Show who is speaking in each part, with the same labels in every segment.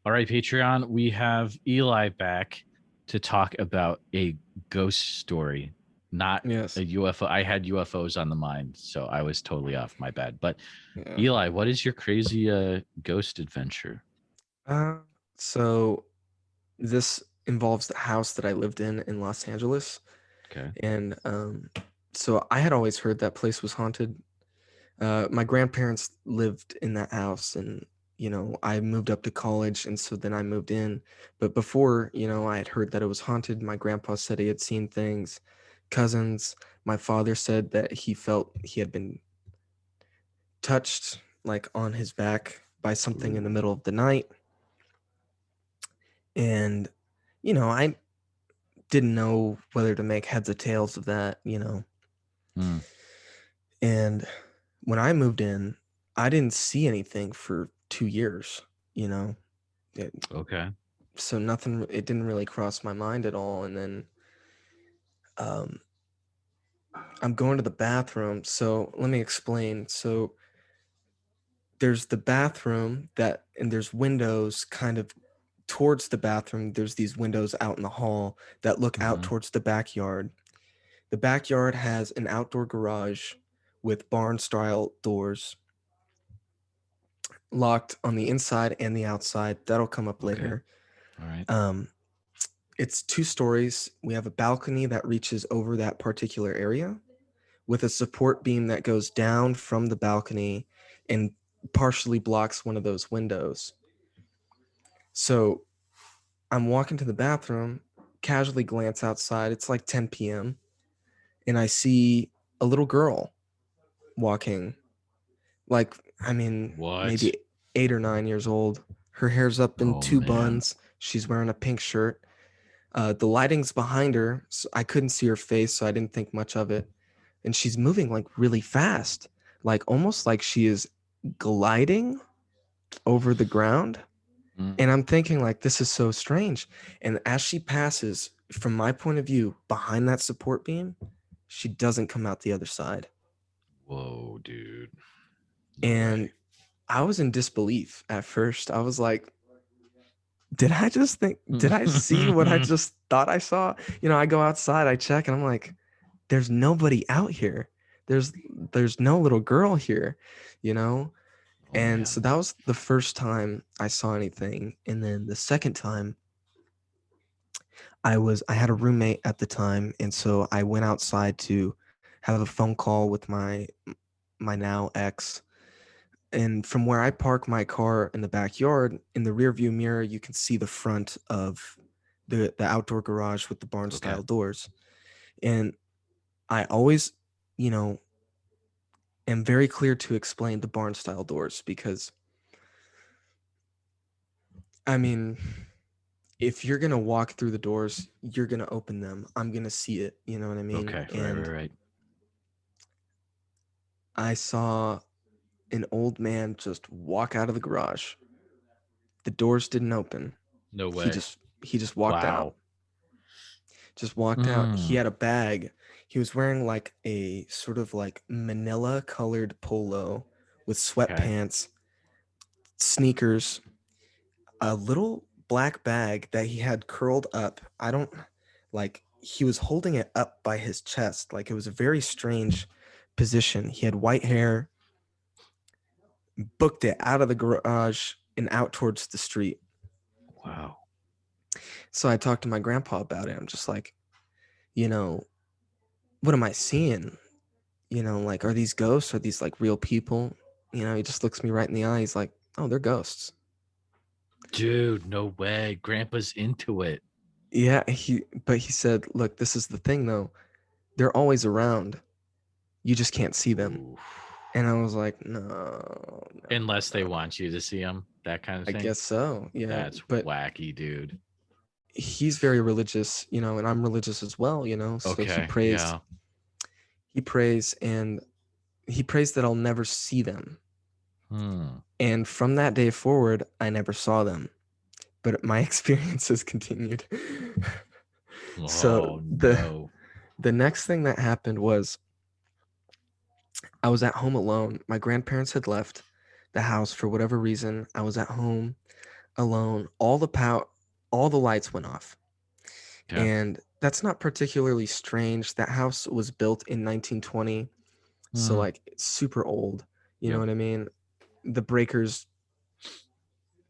Speaker 1: All right, Patreon, we have Eli back to talk about a ghost story, not a
Speaker 2: Yes.
Speaker 1: UFO. I had UFOs on the mind, so I was totally off. My bad. But
Speaker 2: Yeah.
Speaker 1: Eli, what is your crazy ghost adventure?
Speaker 2: Uh, so this involves the house that I lived in Los Angeles,
Speaker 1: Okay.
Speaker 2: and so I had always heard that place was haunted. My grandparents lived in that house, and I moved up to college, and so then I moved in. But before, I had heard that it was haunted. My grandpa said he had seen things. Cousins, my father said that he felt he had been touched, like on his back by something in the
Speaker 1: Ooh.
Speaker 2: middle of the night. And, I didn't know whether to make heads or tails of that.
Speaker 1: Hmm.
Speaker 2: And when I moved in, I didn't see anything for 2 years, you know. It,
Speaker 1: Okay.
Speaker 2: so nothing, it didn't really cross my mind at all. And then um, I'm going to the bathroom. So let me explain. So there's the bathroom and there's windows kind of towards the bathroom. There's these windows out in the hall that look out
Speaker 1: Hmm.
Speaker 2: towards the backyard. The backyard has an outdoor garage with barn style doors locked on the inside and the outside. That'll come up
Speaker 1: Okay.
Speaker 2: later.
Speaker 1: All right.
Speaker 2: Um, it's 2 stories. We have a balcony that reaches over that particular area with a support beam that goes down from the balcony and partially blocks one of those windows. So I'm walking to the bathroom, casually glance outside. It's like 10 p.m. and I see a little girl walking. Like, I mean,
Speaker 1: What?
Speaker 2: maybe 8 or 9 years old. Her hair's up in
Speaker 1: Oh
Speaker 2: two
Speaker 1: man.
Speaker 2: buns. She's wearing a pink shirt. The lighting's behind her, so I couldn't see her face, so I didn't think much of it. And she's moving like really fast, like almost like she is gliding over the ground.
Speaker 1: Mm.
Speaker 2: And I'm thinking like this is so strange. And as she passes, from my point of view, behind that support beam, she doesn't come out the other side.
Speaker 1: Whoa, dude. No
Speaker 2: And
Speaker 1: way.
Speaker 2: I was in disbelief at first. I was like, did I see what I just thought I saw? I go outside, I check, and I'm like, there's nobody out here. There's there's no little girl here, you know?
Speaker 1: Oh
Speaker 2: And so
Speaker 1: man.
Speaker 2: that was the first time I saw anything. And then the second time I had a roommate at the time, and so I went outside to have a phone call with my now ex. And from where I park my car in the backyard, in the rear view mirror, you can see the front of the outdoor garage with the barn
Speaker 1: Okay.
Speaker 2: style doors. And I always, you know, am very clear to explain the barn style doors because I mean, if you're gonna walk through the doors, you're gonna open them. I'm gonna see it, you know what I mean?
Speaker 1: Okay. Right. Right.
Speaker 2: And
Speaker 1: Right.
Speaker 2: I saw an old man just walk out of the garage. The doors didn't open.
Speaker 1: No
Speaker 2: He
Speaker 1: way.
Speaker 2: just he just walked out.
Speaker 1: Wow.
Speaker 2: Just walked out. He
Speaker 1: Hmm.
Speaker 2: had a bag. He was wearing like a sort of like manila colored polo with
Speaker 1: Okay.
Speaker 2: sweatpants, sneakers, a little black bag that he had curled up. I don't like he was holding it up by his chest. Like it was a very strange position. He had white hair, booked it out of the garage and out towards the street.
Speaker 1: Wow.
Speaker 2: So I talked to my grandpa about it. I'm just like, you know, what am I seeing? Like, are these ghosts? Are these like real people? He just looks me right in the eye. He's like, oh, they're ghosts.
Speaker 1: Dude, no way. Grandpa's into it.
Speaker 2: Yeah, but he said, look, this is the thing though. They're always around. You just can't see them.
Speaker 1: Ooh.
Speaker 2: And I was like, no, no,
Speaker 1: Unless they
Speaker 2: no.
Speaker 1: want you to see him, that kind of
Speaker 2: I
Speaker 1: thing.
Speaker 2: guess so. Yeah.
Speaker 1: That's
Speaker 2: But
Speaker 1: wacky, dude.
Speaker 2: he's very religious, and I'm religious as well. So he
Speaker 1: Okay.
Speaker 2: prays,
Speaker 1: Yeah.
Speaker 2: he prays, and he prays that I'll never see them.
Speaker 1: Hmm.
Speaker 2: And from that day forward, I never saw them. But my experience has continued. So
Speaker 1: Oh
Speaker 2: the
Speaker 1: no.
Speaker 2: the next thing that happened was I was at home alone. My grandparents had left the house for whatever reason. I was at home. alone. All the lights went off.
Speaker 1: Okay.
Speaker 2: And that's not particularly strange. That house was built in 1920, so
Speaker 1: Mm,
Speaker 2: like it's super old. You know
Speaker 1: yep.
Speaker 2: what I mean? The breakers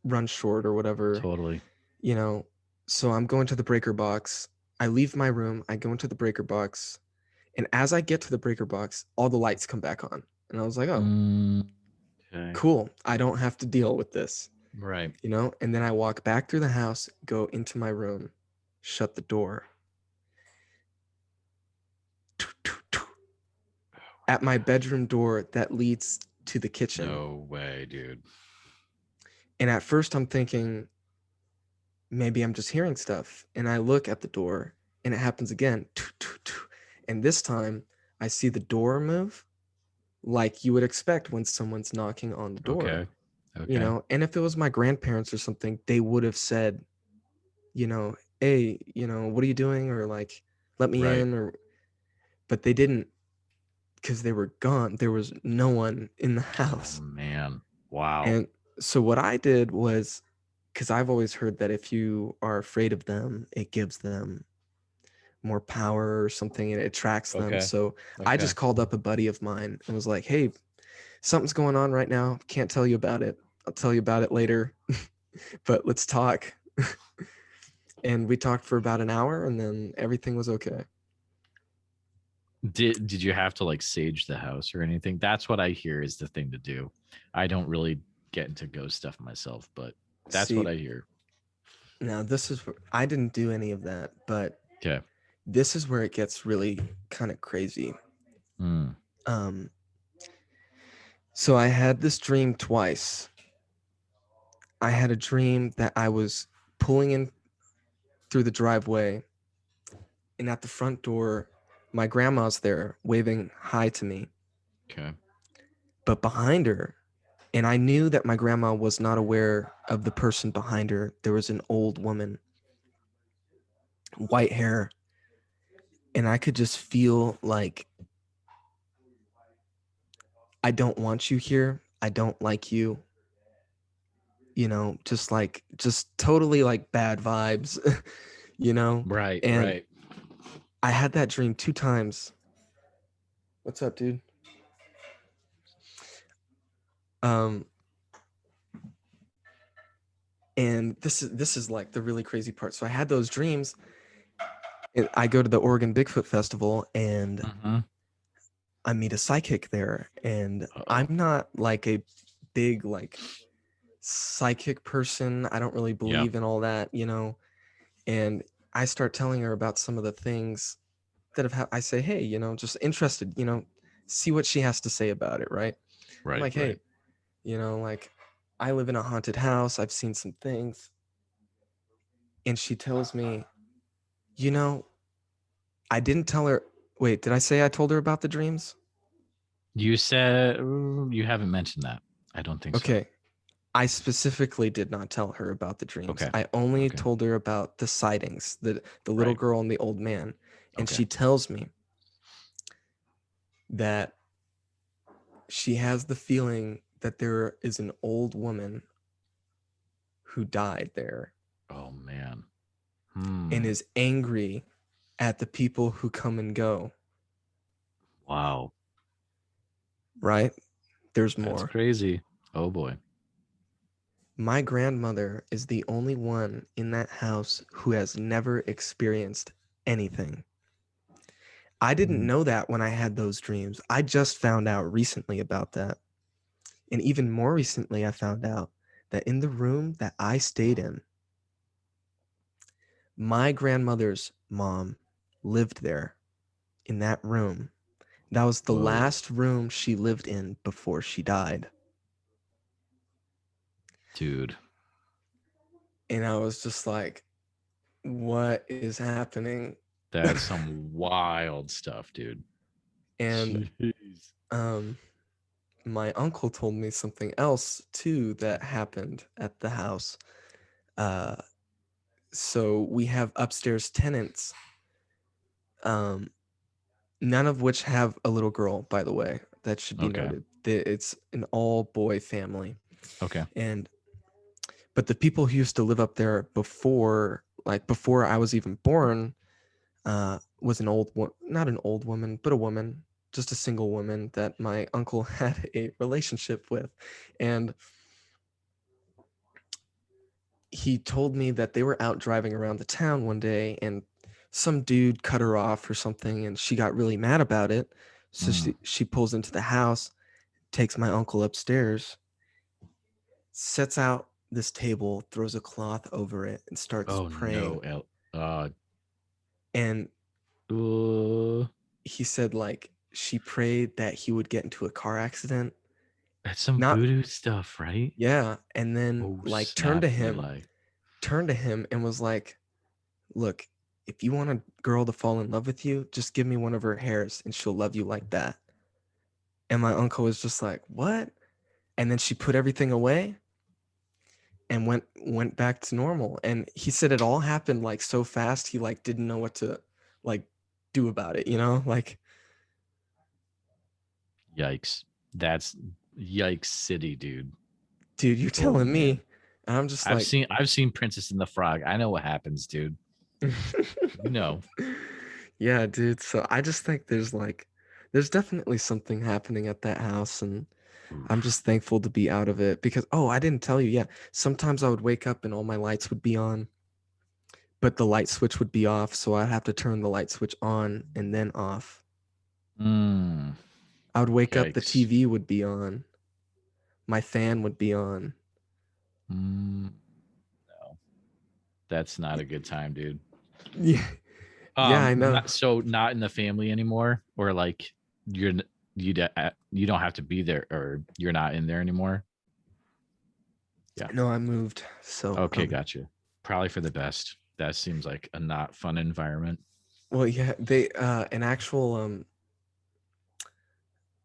Speaker 2: run short or whatever,
Speaker 1: Totally.
Speaker 2: you know. So I'm going to the breaker box. I leave my room, I go into the breaker box, and as I get to the breaker box, all the lights come back on. And I was like, "Oh,
Speaker 1: Mm, okay.
Speaker 2: cool. I don't have to deal with this."
Speaker 1: Right.
Speaker 2: You know? And then I walk back through the house, go into my room, shut the door. At my bedroom door that leads to the kitchen.
Speaker 1: No way, dude.
Speaker 2: And at first I'm thinking, maybe I'm just hearing stuff. And I look at the door and it happens again. And this time I see the door move like you would expect when someone's knocking on the door,
Speaker 1: Okay.
Speaker 2: you
Speaker 1: Okay.
Speaker 2: know? And if it was my grandparents or something, they would have said, you know, hey, you know, what are you doing? Or like, let me
Speaker 1: Right.
Speaker 2: in. Or, but they didn't because they were gone. There was no one in the
Speaker 1: Oh
Speaker 2: house.
Speaker 1: man. Wow.
Speaker 2: And so what I did was, because I've always heard that if you are afraid of them, it gives them more power or something and it attracts them.
Speaker 1: Okay.
Speaker 2: So I
Speaker 1: Okay.
Speaker 2: just called up a buddy of mine and was like, hey, something's going on right now. Can't tell you about it. I'll tell you about it later, but let's talk. And we talked for about an hour and then everything was okay.
Speaker 1: Did you have to like sage the house or anything? That's what I hear is the thing to do. I don't really get into ghost stuff myself, but that's what
Speaker 2: See,
Speaker 1: I hear.
Speaker 2: now I didn't do any of that, but
Speaker 1: Okay.
Speaker 2: this is where it gets really kind of crazy.
Speaker 1: Mm,
Speaker 2: Um, so I had this dream twice. I had a dream that I was pulling in through the driveway, and at the front door, my grandma's there waving hi to me.
Speaker 1: okay.
Speaker 2: But behind her, and I knew that my grandma was not aware of the person behind her, there was an old woman, white hair, and I could just feel like, I don't want you here. I don't like you. You know, just totally like bad vibes, you know?
Speaker 1: Right,
Speaker 2: And
Speaker 1: right.
Speaker 2: I had that dream 2 times. What's up, dude? Um, and this is like the really crazy part. So I had those dreams. And I go to the Oregon Bigfoot Festival and
Speaker 1: Mm-hmm.
Speaker 2: I meet a psychic there. And
Speaker 1: Uh-oh.
Speaker 2: I'm not like a big like psychic person. I don't really
Speaker 1: Yeah.
Speaker 2: believe in all that, you know. And I start telling her about some of the things that I say, hey, you know, just interested, you know, see what she has to say about it, right? I'm
Speaker 1: Right,
Speaker 2: like,
Speaker 1: right.
Speaker 2: hey, you know, like I live in a haunted house. I've seen some things. And she tells me, you know, I didn't tell her. Wait, did I say I told her about the dreams?
Speaker 1: You said you haven't mentioned that. I don't think so.
Speaker 2: Okay. I specifically did not tell her about the dreams.
Speaker 1: Okay.
Speaker 2: I only
Speaker 1: Okay.
Speaker 2: told her about the sightings, the little
Speaker 1: Right.
Speaker 2: girl and the old man. And
Speaker 1: Okay.
Speaker 2: she tells me that she has the feeling that there is an old woman who died there
Speaker 1: Oh man.
Speaker 2: and
Speaker 1: Hmm.
Speaker 2: is angry at the people who come and go,
Speaker 1: Wow.
Speaker 2: right? There's
Speaker 1: That's
Speaker 2: more.
Speaker 1: crazy. Oh boy.
Speaker 2: My grandmother is the only one in that house who has never experienced anything. I didn't
Speaker 1: Mm.
Speaker 2: know that when I had those dreams. I just found out recently about that. And even more recently, I found out that in the room that I stayed in, my grandmother's mom lived there in that room. That was the
Speaker 1: Whoa.
Speaker 2: last room she lived in before she died.
Speaker 1: Dude.
Speaker 2: And I was just like, what is happening?
Speaker 1: That's some wild stuff, dude.
Speaker 2: And
Speaker 1: Jeez.
Speaker 2: um, my uncle told me something else too that happened at the house. Uh, so we have upstairs tenants, um, none of which have a little girl, by the way. That should be
Speaker 1: Okay.
Speaker 2: noted. It's an all boy family.
Speaker 1: Okay.
Speaker 2: And But the people who used to live up there before, like before I was even born, was not an old woman, but a woman, just a single woman that my uncle had a relationship with. And he told me that they were out driving around the town one day and some dude cut her off or something and she got really mad about it. So
Speaker 1: Mm.
Speaker 2: she pulls into the house, takes my uncle upstairs, sets out this table, throws a cloth over it, and starts
Speaker 1: Oh no,
Speaker 2: praying. And
Speaker 1: uh,
Speaker 2: he said like she prayed that he would get into a car accident.
Speaker 1: that's some
Speaker 2: Not
Speaker 1: voodoo stuff, right?
Speaker 2: Yeah, and then
Speaker 1: Oh
Speaker 2: like
Speaker 1: snap, Eli.
Speaker 2: turned to him and was like, "Look, if you want a girl to fall in love with you, just give me one of her hairs and she'll love you like that." And my uncle was just like, "What?" And then she put everything away and went back to normal. And he said it all happened like so fast he like didn't know what to like do about it, you know? Like,
Speaker 1: Yikes. That's yikes city, dude.
Speaker 2: dude, you're
Speaker 1: Oh
Speaker 2: telling
Speaker 1: man.
Speaker 2: me. And I'm just like
Speaker 1: I've seen Princess and the Frog. I know what happens, dude. You know.
Speaker 2: Yeah, dude. So I just think there's definitely something happening at that house and I'm
Speaker 1: Oof.
Speaker 2: just thankful to be out of it because oh, I didn't tell you. Yeah, sometimes I would wake up and all my lights would be on, but the light switch would be off, so I'd have to turn the light switch on and then off.
Speaker 1: Mm,
Speaker 2: I would wake up, the
Speaker 1: yikes.
Speaker 2: TV would be on, my fan would be on.
Speaker 1: Mm, no. That's not a good time, dude.
Speaker 2: Yeah, yeah, I know.
Speaker 1: Not in the family anymore, or like you're you don't have to be there, or you're not in there anymore. Yeah.
Speaker 2: No, I moved, so
Speaker 1: Okay, gotcha. Probably for the best. That seems like a not fun environment.
Speaker 2: well, yeah, they an actual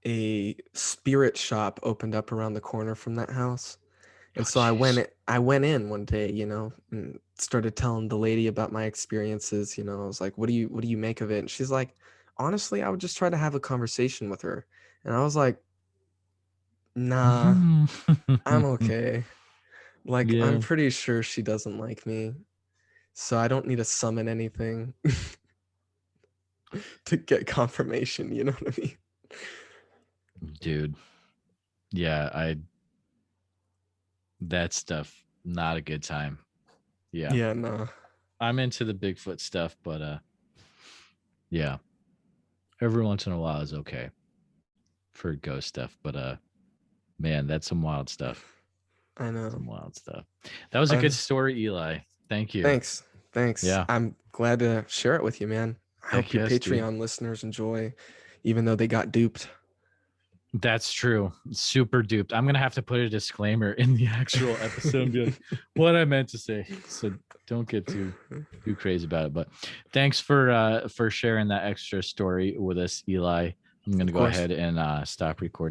Speaker 2: a spirit shop opened up around the corner from that house.
Speaker 1: Oh,
Speaker 2: And so
Speaker 1: jeez.
Speaker 2: I went in one day, you know, and started telling the lady about my experiences, you know. I was like, what do you make of it?" And she's like, "Honestly, I would just try to have a conversation with her." And I was like, "Nah, I'm okay. Like, I'm
Speaker 1: Yeah,
Speaker 2: pretty sure she doesn't like me. So I don't need to summon anything to get confirmation, you know what I mean?"
Speaker 1: dude. Yeah, I that stuff not a good time. Yeah.
Speaker 2: Yeah, no.
Speaker 1: I'm into the Bigfoot stuff, but yeah, every once in a while is okay for ghost stuff, but man, that's some wild stuff.
Speaker 2: I know.
Speaker 1: Some wild stuff. That was a good
Speaker 2: And
Speaker 1: story, Eli. Thank you.
Speaker 2: thanks. Thanks.
Speaker 1: Yeah.
Speaker 2: I'm glad to share it with you, man. I hope
Speaker 1: Heck
Speaker 2: your
Speaker 1: yes, dude.
Speaker 2: Patreon listeners enjoy, even though they got duped.
Speaker 1: That's true. Super duped. I'm gonna have to put a disclaimer in the actual episode and be like, what I meant to say. So don't get too crazy about it. But thanks for sharing that extra story with us, Eli. I'm gonna
Speaker 2: Of
Speaker 1: go
Speaker 2: course.
Speaker 1: ahead and stop recording.